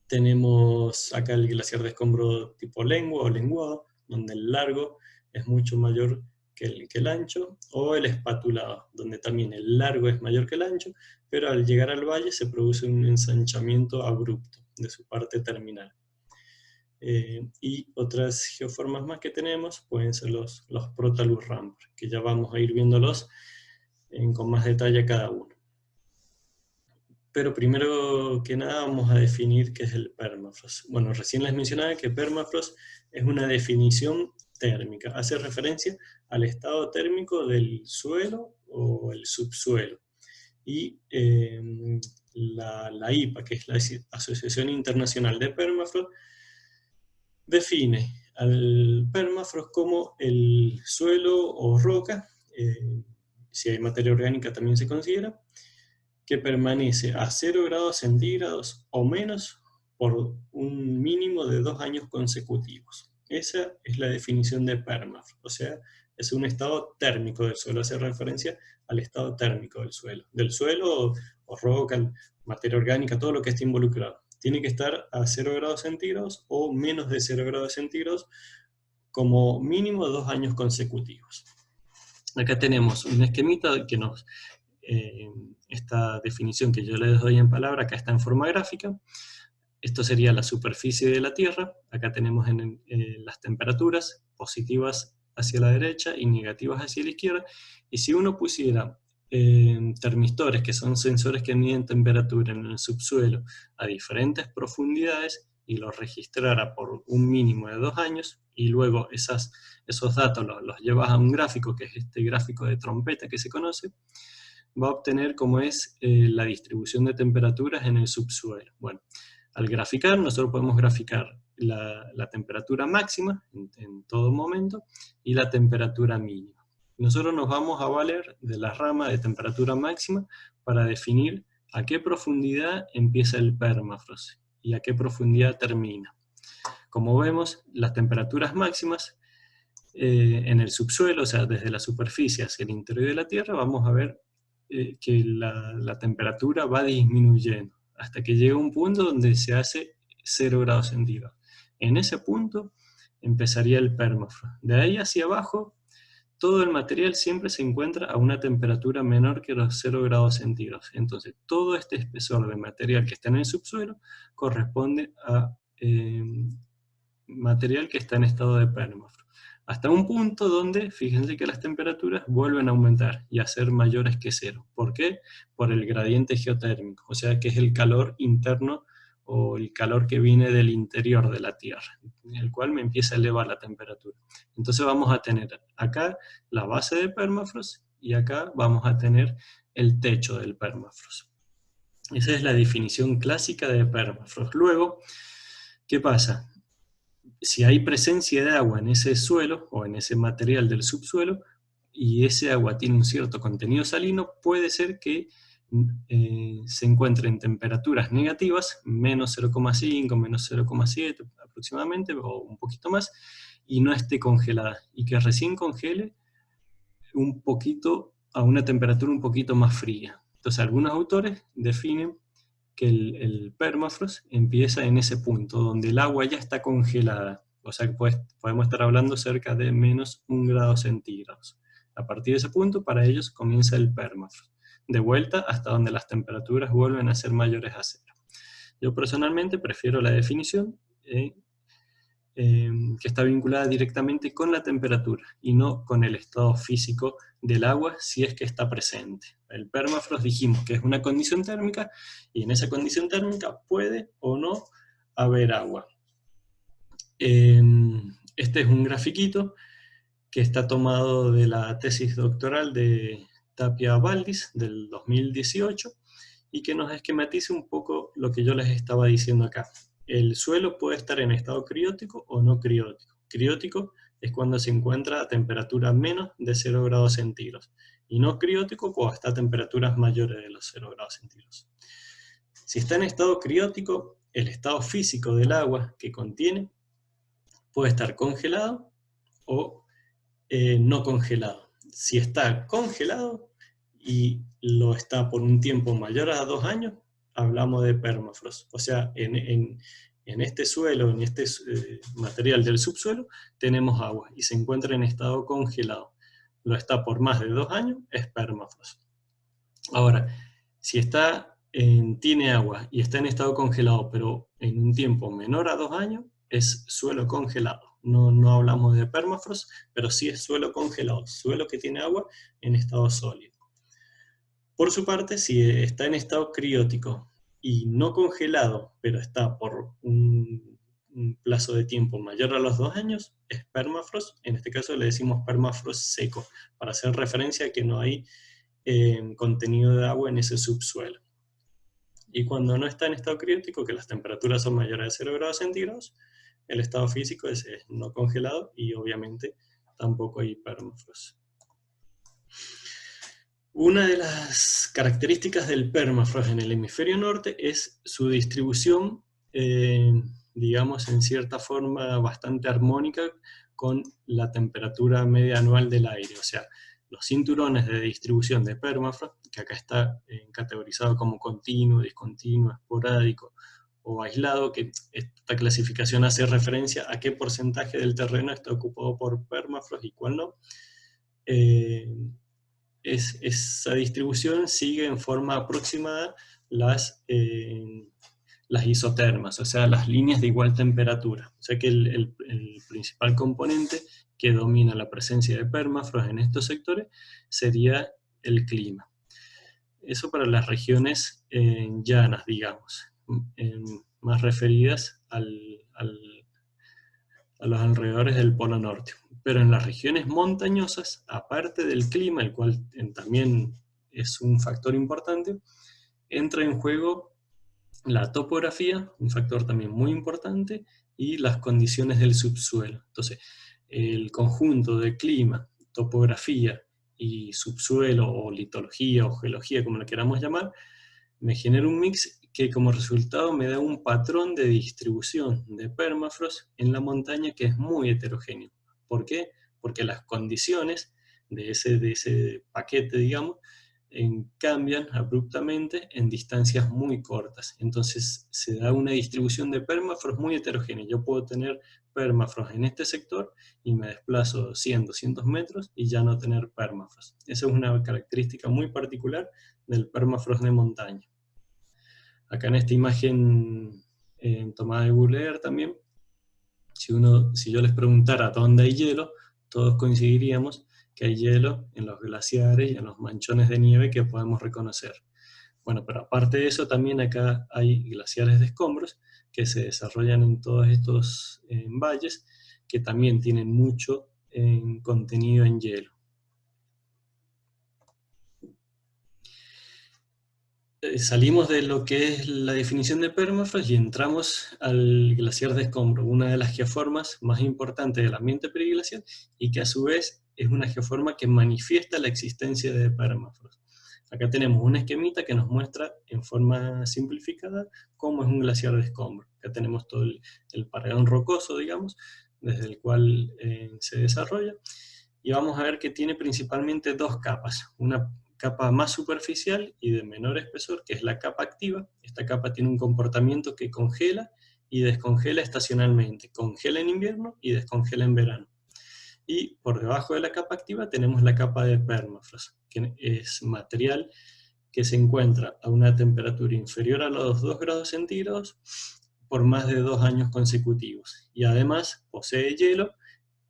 Tenemos acá el glaciar de escombro tipo lengua o lenguado, donde el largo es mucho mayor que el ancho, o el espatulado, donde también el largo es mayor que el ancho, pero al llegar al valle se produce un ensanchamiento abrupto de su parte terminal. Y otras geoformas más que tenemos pueden ser los Protalus rampar, que ya vamos a ir viéndolos con más detalle cada uno. Pero primero que nada vamos a definir qué es el permafrost. Bueno, recién les mencionaba que permafrost es una definición térmica, hace referencia al estado térmico del suelo o el subsuelo. Y la IPA, que es la Asociación Internacional de Permafrost, define al permafrost como el suelo o roca, si hay materia orgánica también se considera, que permanece a 0 grados centígrados o menos por un mínimo de 2 años consecutivos. Esa es la definición de permafrost, o sea, es un estado térmico del suelo, hace referencia al estado térmico del suelo o roca, materia orgánica, todo lo que esté involucrado. Tiene que estar a 0 grados centígrados o menos de 0 grados centígrados como mínimo 2 años consecutivos. Acá tenemos un esquemita que nos... esta definición que yo les doy en palabra, acá está en forma gráfica. Esto sería la superficie de la Tierra. Acá tenemos las temperaturas positivas hacia la derecha y negativas hacia la izquierda. Y si uno pusiera termistores, que son sensores que miden temperatura en el subsuelo a diferentes profundidades, y los registrara por un mínimo de 2 años, y luego esos datos los llevas a un gráfico, que es este gráfico de trompeta que se conoce, va a obtener cómo es la distribución de temperaturas en el subsuelo. Bueno, al graficar, nosotros podemos graficar la temperatura máxima en todo momento y la temperatura mínima. Nosotros nos vamos a valer de la rama de temperatura máxima para definir a qué profundidad empieza el permafrost y a qué profundidad termina. Como vemos, las temperaturas máximas en el subsuelo, o sea, desde la superficie hacia el interior de la Tierra, vamos a ver que la temperatura va disminuyendo hasta que llega un punto donde se hace 0 grados centígrados. En ese punto empezaría el permafrost. De ahí hacia abajo, todo el material siempre se encuentra a una temperatura menor que los 0 grados centígrados. Entonces, todo este espesor de material que está en el subsuelo corresponde a material que está en estado de permafrost. Hasta un punto donde, fíjense que las temperaturas vuelven a aumentar y a ser mayores que 0. ¿Por qué? Por el gradiente geotérmico, o sea que es el calor interno o el calor que viene del interior de la Tierra, el cual me empieza a elevar la temperatura. Entonces vamos a tener acá la base de permafrost y acá vamos a tener el techo del permafrost. Esa es la definición clásica de permafrost. Luego, ¿qué pasa? Si hay presencia de agua en ese suelo o en ese material del subsuelo y ese agua tiene un cierto contenido salino, puede ser que se encuentre en temperaturas negativas, menos 0,5, menos 0,7 aproximadamente, o un poquito más, y no esté congelada, y que recién congele un poquito a una temperatura un poquito más fría. Entonces algunos autores definen que el permafrost empieza en ese punto, donde el agua ya está congelada. O sea que podemos estar hablando cerca de menos 1 grado centígrados. A partir de ese punto, para ellos comienza el permafrost. De vuelta hasta donde las temperaturas vuelven a ser mayores a 0. Yo personalmente prefiero la definición que está vinculada directamente con la temperatura y no con el estado físico del agua si es que está presente. El permafrost dijimos que es una condición térmica y en esa condición térmica puede o no haber agua. Este es un grafiquito que está tomado de la tesis doctoral de Tapia Valdis del 2018 y que nos esquematiza un poco lo que yo les estaba diciendo acá. El suelo puede estar en estado criótico o no criótico. Criótico es cuando se encuentra a temperatura menos de 0 grados centígrados. Y no criótico cuando está a temperaturas mayores de los 0 grados centígrados. Si está en estado criótico, el estado físico del agua que contiene puede estar congelado o no congelado. Si está congelado y lo está por un tiempo mayor a 2 años, hablamos de permafrost. O sea, en este suelo, en este material del subsuelo, tenemos agua y se encuentra en estado congelado. Lo está por más de 2 años, es permafrost. Ahora, si tiene agua y está en estado congelado, pero en un tiempo menor a 2 años, es suelo congelado. No hablamos de permafrost, pero sí es suelo congelado, suelo que tiene agua en estado sólido. Por su parte, si está en estado criótico y no congelado, pero está por un plazo de tiempo mayor a los 2 años, es permafrost. En este caso le decimos permafrost seco, para hacer referencia a que no hay contenido de agua en ese subsuelo. Y cuando no está en estado criótico, que las temperaturas son mayores de 0 grados centígrados, el estado físico es no congelado y obviamente tampoco hay permafrost. Una de las características del permafrost en el hemisferio norte es su distribución, digamos, en cierta forma bastante armónica con la temperatura media anual del aire. O sea, los cinturones de distribución de permafrost, que acá está categorizado como continuo, discontinuo, esporádico o aislado, que esta clasificación hace referencia a qué porcentaje del terreno está ocupado por permafrost y cuál no. Esa distribución sigue en forma aproximada las isotermas, o sea, las líneas de igual temperatura. O sea que el principal componente que domina la presencia de permafrost en estos sectores sería el clima. Eso para las regiones llanas, digamos, más referidas a los alrededores del Polo Norte. Pero en las regiones montañosas, aparte del clima, el cual también es un factor importante, entra en juego la topografía, un factor también muy importante, y las condiciones del subsuelo. Entonces, el conjunto de clima, topografía y subsuelo, o litología, o geología, como lo queramos llamar, me genera un mix que como resultado me da un patrón de distribución de permafrost en la montaña que es muy heterogéneo. ¿Por qué? Porque las condiciones de ese paquete, digamos, cambian abruptamente en distancias muy cortas. Entonces se da una distribución de permafrost muy heterogénea. Yo puedo tener permafrost en este sector y me desplazo 100, 200 metros y ya no tener permafrost. Esa es una característica muy particular del permafrost de montaña. Acá en esta imagen tomada de Google Earth también, si yo les preguntara dónde hay hielo, todos coincidiríamos que hay hielo en los glaciares y en los manchones de nieve que podemos reconocer. Bueno, pero aparte de eso, también acá hay glaciares de escombros que se desarrollan en todos estos valles, que también tienen mucho contenido en hielo. Salimos de lo que es la definición de permafrost y entramos al glaciar de escombro, una de las geoformas más importantes del ambiente periglacial y que a su vez es una geoforma que manifiesta la existencia de permafrost. Acá tenemos un esquemita que nos muestra en forma simplificada cómo es un glaciar de escombro. Acá tenemos todo el paredón rocoso, digamos, desde el cual se desarrolla. Y vamos a ver que tiene principalmente dos capas. Una capa más superficial y de menor espesor, que es la capa activa. Esta capa tiene un comportamiento que congela y descongela estacionalmente. Congela en invierno y descongela en verano. Y por debajo de la capa activa tenemos la capa de permafrost, que es material que se encuentra a una temperatura inferior a los 2 grados centígrados por más de 2 años consecutivos. Y además posee hielo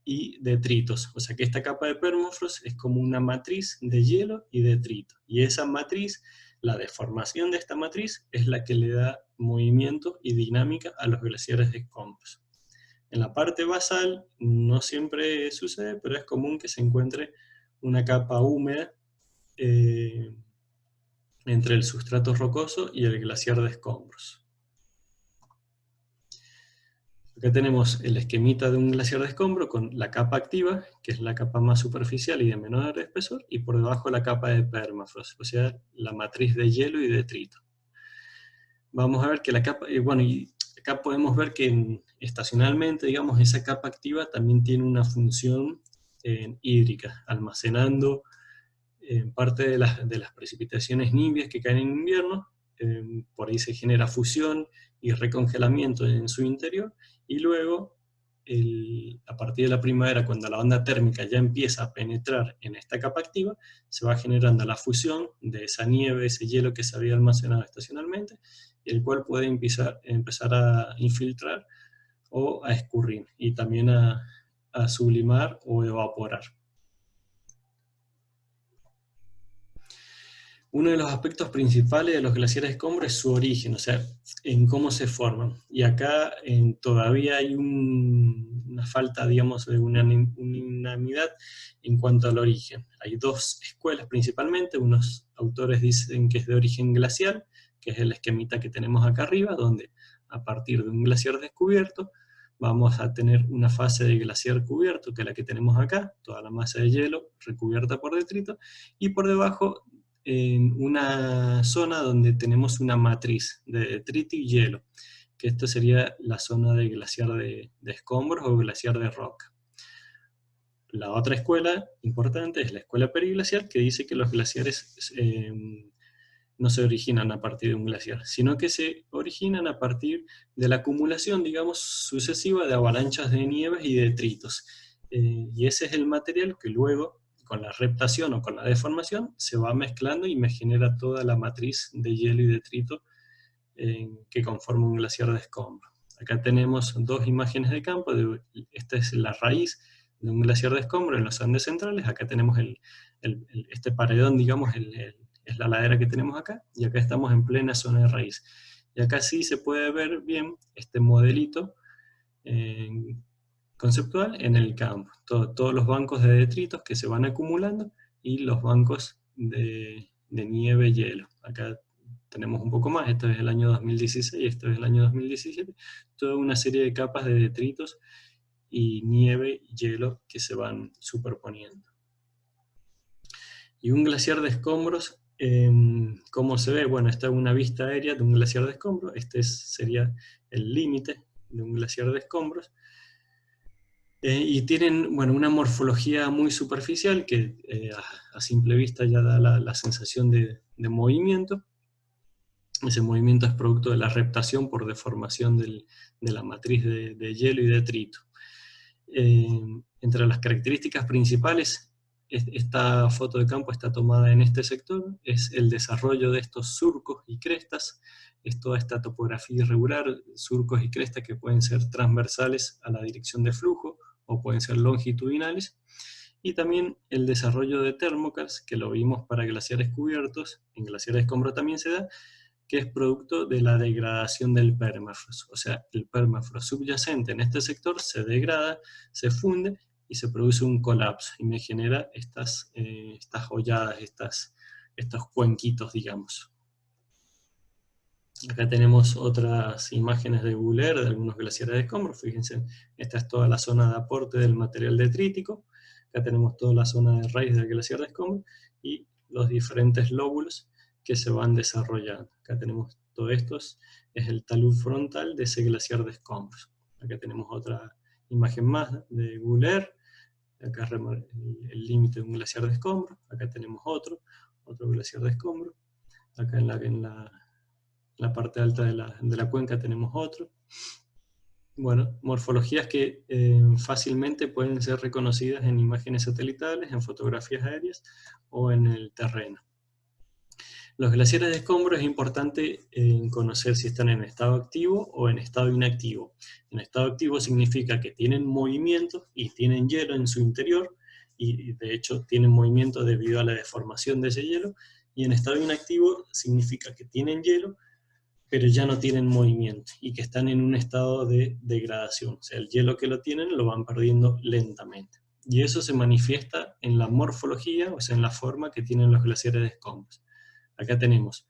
y detritos. O sea que esta capa de permafrost es como una matriz de hielo y detrito. Y esa matriz, la deformación de esta matriz, es la que le da movimiento y dinámica a los glaciares de escombros. En la parte basal no siempre sucede, pero es común que se encuentre una capa húmeda entre el sustrato rocoso y el glaciar de escombros. Acá tenemos el esquemita de un glaciar de escombro con la capa activa, que es la capa más superficial y de menor espesor, y por debajo la capa de permafrost, o sea, la matriz de hielo y detrito. Vamos a ver que la capa, bueno, y acá podemos ver que estacionalmente, digamos, esa capa activa también tiene una función hídrica, almacenando parte de las precipitaciones nibias que caen en invierno. Por ahí se genera fusión y recongelamiento en su interior, y luego, a partir de la primavera, cuando la onda térmica ya empieza a penetrar en esta capa activa, se va generando la fusión de esa nieve, ese hielo que se había almacenado estacionalmente, el cual puede empezar a infiltrar o a escurrir, y también a sublimar o evaporar. Uno de los aspectos principales de los glaciares de escombro es su origen, o sea, en cómo se forman. Y acá todavía hay una falta, digamos, de unanimidad en cuanto al origen. Hay dos escuelas principalmente. Unos autores dicen que es de origen glacial, que es el esquemita que tenemos acá arriba, donde a partir de un glaciar descubierto vamos a tener una fase de glaciar cubierto, que es la que tenemos acá, toda la masa de hielo recubierta por detrito, y por debajo en una zona donde tenemos una matriz de detrito y hielo, que esto sería la zona de glaciar de escombros o glaciar de roca. La otra escuela importante es la escuela periglacial, que dice que los glaciares no se originan a partir de un glaciar, sino que se originan a partir de la acumulación, digamos, sucesiva de avalanchas de nieves y detritos. Y ese es el material que luego, con la reptación o con la deformación, se va mezclando y me genera toda la matriz de hielo y detrito que conforma un glaciar de escombro. Acá tenemos dos imágenes de campo. Esta es la raíz de un glaciar de escombro en los Andes centrales. Acá tenemos este paredón, digamos, es la ladera que tenemos acá, y acá estamos en plena zona de raíz. Y acá sí se puede ver bien este modelito conceptual en el campo. Todos los bancos de detritos que se van acumulando y los bancos de nieve y hielo. Acá tenemos un poco más, esto es el año 2016, esto es el año 2017, toda una serie de capas de detritos y nieve y hielo que se van superponiendo. Y un glaciar de escombros, ¿cómo se ve? Bueno, esta es una vista aérea de un glaciar de escombros. Este sería el límite de un glaciar de escombros. Y tienen, bueno, una morfología muy superficial que a simple vista ya da la sensación de movimiento. Ese movimiento es producto de la reptación por deformación de la matriz de hielo y detrito. Entre las características principales, esta foto de campo está tomada en este sector, es el desarrollo de estos surcos y crestas, es toda esta topografía irregular, surcos y crestas que pueden ser transversales a la dirección de flujo o pueden ser longitudinales, y también el desarrollo de termocars, que lo vimos para glaciares cubiertos, en glaciares de escombro también se da, que es producto de la degradación del permafrost. O sea, el permafrost subyacente en este sector se degrada, se funde y se produce un colapso y me genera estas holladas, estos cuenquitos, digamos. Acá tenemos otras imágenes de Buller, de algunos glaciares de escombros. Fíjense, esta es toda la zona de aporte del material detrítico. Acá tenemos toda la zona de raíz del glaciar de escombros, y los diferentes lóbulos que se van desarrollando. Acá tenemos todo esto, es el talud frontal de ese glaciar de escombros. Acá tenemos otra imagen más de Google Earth, acá el límite de un glaciar de escombros, acá tenemos otro glaciar de escombros, acá en la parte alta de la cuenca tenemos otro. Bueno, morfologías que fácilmente pueden ser reconocidas en imágenes satelitales, en fotografías aéreas o en el terreno. Los glaciares de escombros es importante conocer si están en estado activo o en estado inactivo. En estado activo significa que tienen movimiento y tienen hielo en su interior, y de hecho tienen movimiento debido a la deformación de ese hielo, y en estado inactivo significa que tienen hielo, pero ya no tienen movimiento, y que están en un estado de degradación. O sea, el hielo que lo tienen lo van perdiendo lentamente. Y eso se manifiesta en la morfología, o sea, en la forma que tienen los glaciares de escombros. Acá tenemos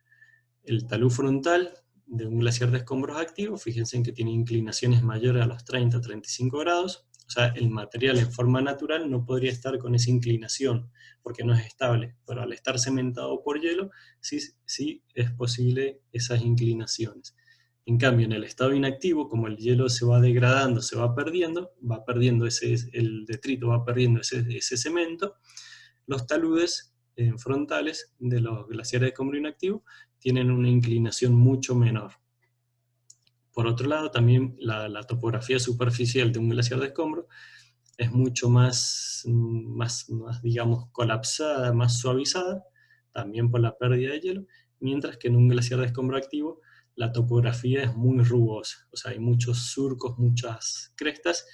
el talud frontal de un glaciar de escombros activo, fíjense en que tiene inclinaciones mayores a los 30-35 grados, o sea, el material en forma natural no podría estar con esa inclinación, porque no es estable, pero al estar cementado por hielo, sí es posible esas inclinaciones. En cambio, en el estado inactivo, como el hielo se va degradando, se va perdiendo el detrito va perdiendo ese cemento, los taludes frontales de los glaciares de escombro inactivo tienen una inclinación mucho menor. Por otro lado, también la topografía superficial de un glaciar de escombro es mucho más, digamos, colapsada, más suavizada, también por la pérdida de hielo, mientras que en un glaciar de escombro activo la topografía es muy rugosa, o sea, hay muchos surcos, muchas crestas,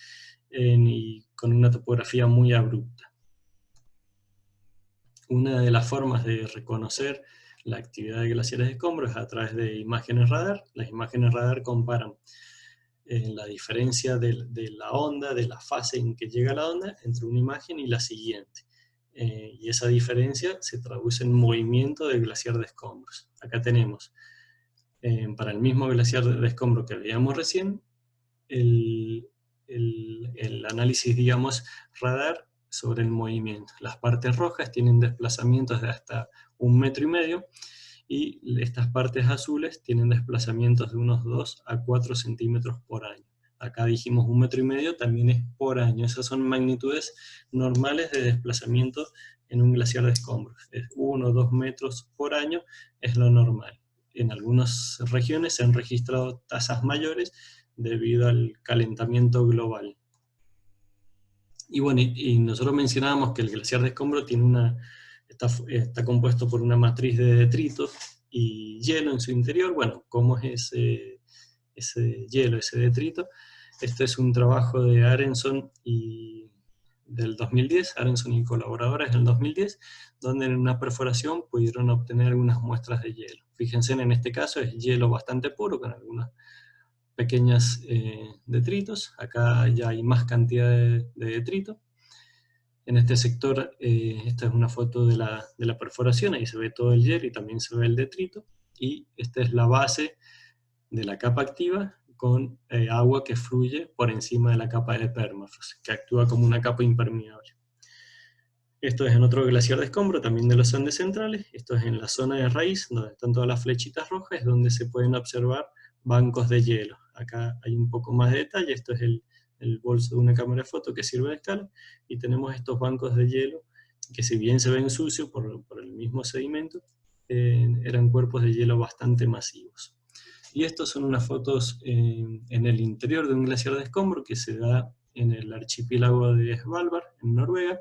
y con una topografía muy abrupta. Una de las formas de reconocer la actividad de glaciares de escombros es a través de imágenes radar. Las imágenes radar comparan la diferencia de la onda, de la fase en que llega la onda, entre una imagen y la siguiente. Y esa diferencia se traduce en movimiento del glaciar de escombros. Acá tenemos, para el mismo glaciar de escombros que veíamos recién, el análisis, digamos, radar sobre el movimiento. Las partes rojas tienen desplazamientos de hasta 1,5 metros, y estas partes azules tienen desplazamientos de unos 2 a 4 centímetros por año. Acá dijimos 1,5 metros, también es por año. Esas son magnitudes normales de desplazamiento en un glaciar de escombros. 1 o 2 metros por año es lo normal. En algunas regiones se han registrado tasas mayores debido al calentamiento global. Y bueno, y nosotros mencionábamos que el glaciar de escombro tiene está compuesto por una matriz de detritos y hielo en su interior. Bueno, ¿cómo es ese hielo, ese detrito? Este es un trabajo de Arenson del 2010, Arenson y colaboradores del 2010, donde en una perforación pudieron obtener algunas muestras de hielo. Fíjense, en este caso es hielo bastante puro, con algunas pequeñas detritos. Acá ya hay más cantidad de detrito. En este sector, esta es una foto de la perforación, ahí se ve todo el hielo y también se ve el detrito, y esta es la base de la capa activa con agua que fluye por encima de la capa de permafrost, que actúa como una capa impermeable. Esto es en otro glaciar de escombro, también de los Andes centrales. Esto es en la zona de raíz, donde están todas las flechitas rojas, es donde se pueden observar bancos de hielo. Acá hay un poco más de detalle, esto es el bolso de una cámara de foto que sirve de escala, y tenemos estos bancos de hielo, que si bien se ven sucios por el mismo sedimento, eran cuerpos de hielo bastante masivos. Y estos son unas fotos en el interior de un glaciar de escombro que se da en el archipiélago de Svalbard, en Noruega,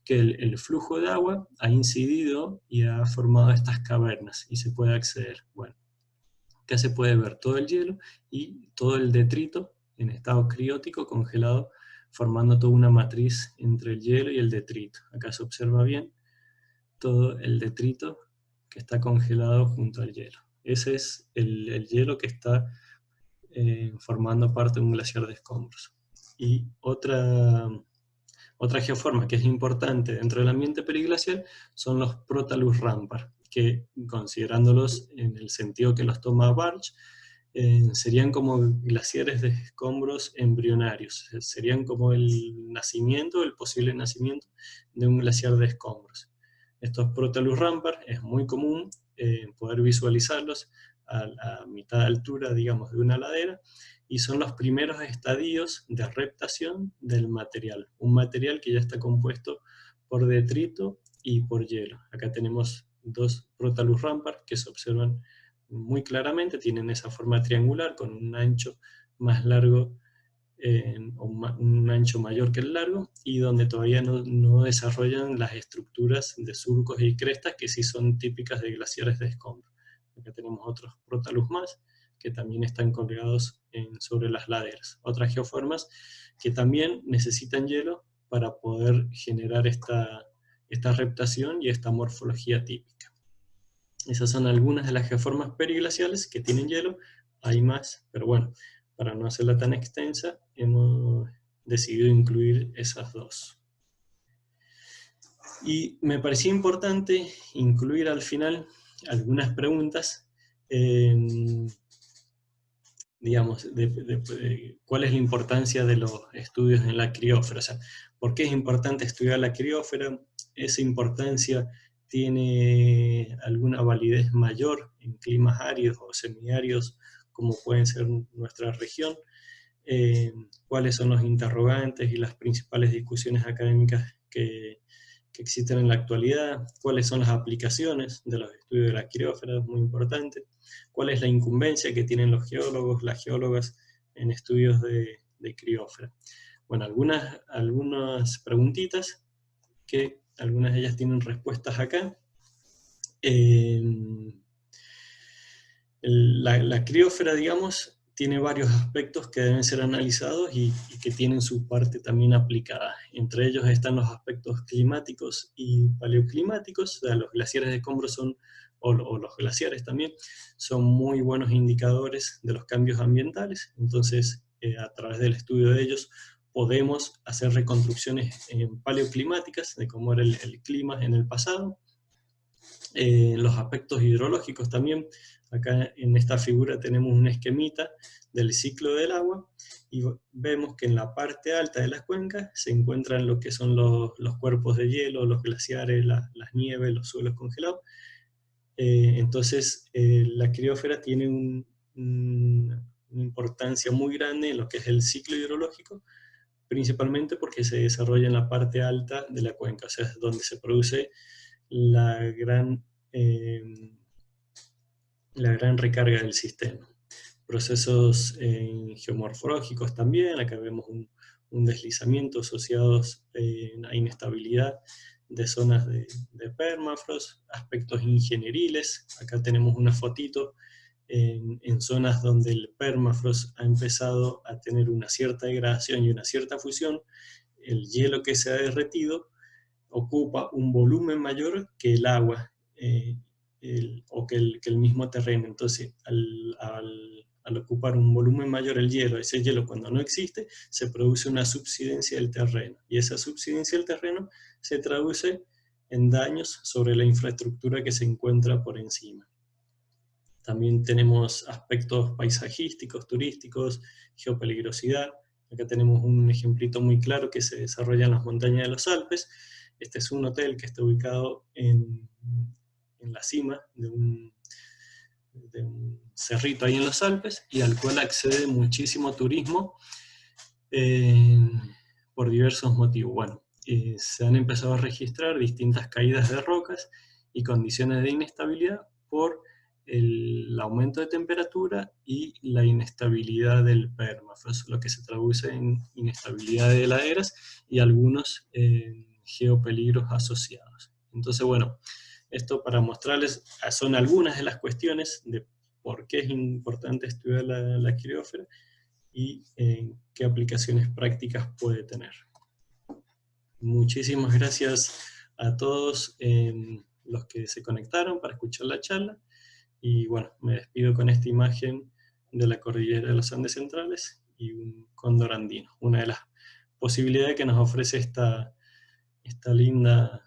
que el flujo de agua ha incidido y ha formado estas cavernas y se puede acceder. Bueno, acá se puede ver todo el hielo y todo el detrito en estado criótico, congelado, formando toda una matriz entre el hielo y el detrito. Acá se observa bien todo el detrito que está congelado junto al hielo. Ese es el hielo que está formando parte de un glaciar de escombros. Y otra geoforma que es importante dentro del ambiente periglacial son los Protalus rampar, que, considerándolos en el sentido que los toma Bartsch, serían como glaciares de escombros embrionarios, serían como el posible nacimiento de un glaciar de escombros. Estos Protalus rampar es muy común poder visualizarlos a mitad de altura, digamos, de una ladera, y son los primeros estadios de reptación del material. Un material que ya está compuesto por detrito y por hielo. Acá tenemos dos Protalus rampar que se observan muy claramente, tienen esa forma triangular con un ancho más largo, un ancho mayor que el largo, y donde todavía no desarrollan las estructuras de surcos y crestas que sí son típicas de glaciares de escombro. Acá tenemos otros Protalus más, que también están colgados sobre las laderas. Otras geoformas que también necesitan hielo para poder generar esta reptación y esta morfología típica. Esas son algunas de las geoformas periglaciales que tienen hielo. Hay más, pero bueno, para no hacerla tan extensa, hemos decidido incluir esas dos. Y me parecía importante incluir al final algunas preguntas, digamos, de cuál es la importancia de los estudios en la criósfera. O sea, ¿por qué es importante estudiar la criósfera? Esa importancia tiene alguna validez mayor en climas áridos o semiáridos, como pueden ser nuestra región. ¿Cuáles son los interrogantes y las principales discusiones académicas que existen en la actualidad? ¿Cuáles son las aplicaciones de los estudios de la criósfera? Es muy importante. ¿Cuál es la incumbencia que tienen los geólogos, las geólogas en estudios de criósfera? Bueno, algunas preguntitas, que algunas de ellas tienen respuestas acá. La criósfera, digamos, tiene varios aspectos que deben ser analizados y que tienen su parte también aplicada. Entre ellos están los aspectos climáticos y paleoclimáticos. O sea, los glaciares de escombro o los glaciares también, son muy buenos indicadores de los cambios ambientales. Entonces, a través del estudio de ellos, podemos hacer reconstrucciones paleoclimáticas de cómo era el clima en el pasado. Los aspectos hidrológicos también. Acá en esta figura tenemos un esquemita del ciclo del agua, y vemos que en la parte alta de las cuencas se encuentran lo que son los cuerpos de hielo, los glaciares, las nieves, los suelos congelados. Entonces, la criósfera tiene una importancia muy grande en lo que es el ciclo hidrológico, principalmente porque se desarrolla en la parte alta de la cuenca, o sea, es donde se produce la gran recarga del sistema. Procesos geomorfológicos también. Acá vemos un deslizamiento asociado a inestabilidad de zonas de permafrost, aspectos ingenieriles. Acá tenemos una fotito en zonas donde el permafrost ha empezado a tener una cierta degradación y una cierta fusión. El hielo que se ha derretido ocupa un volumen mayor que el agua, o que el mismo terreno. Entonces, al ocupar un volumen mayor el hielo, ese hielo cuando no existe, se produce una subsidencia del terreno, y esa subsidencia del terreno se traduce en daños sobre la infraestructura que se encuentra por encima. También tenemos aspectos paisajísticos, turísticos, geopeligrosidad. Acá tenemos un ejemplito muy claro que se desarrolla en las montañas de los Alpes. Este es un hotel que está ubicado en la cima de un cerrito ahí en los Alpes, y al cual accede muchísimo turismo por diversos motivos. Bueno, se han empezado a registrar distintas caídas de rocas y condiciones de inestabilidad por el aumento de temperatura y la inestabilidad del permafrost, lo que se traduce en inestabilidad de laderas y algunos geopeligros asociados. Entonces, bueno, esto para mostrarles, son algunas de las cuestiones de por qué es importante estudiar la criósfera y qué aplicaciones prácticas puede tener. Muchísimas gracias a todos los que se conectaron para escuchar la charla, y bueno, me despido con esta imagen de la cordillera de los Andes Centrales y un cóndor andino, una de las posibilidades que nos ofrece esta linda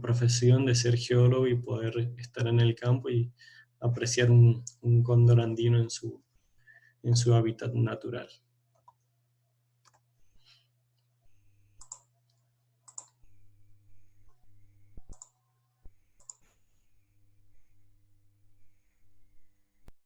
profesión de ser geólogo y poder estar en el campo y apreciar un cóndor andino en su hábitat natural.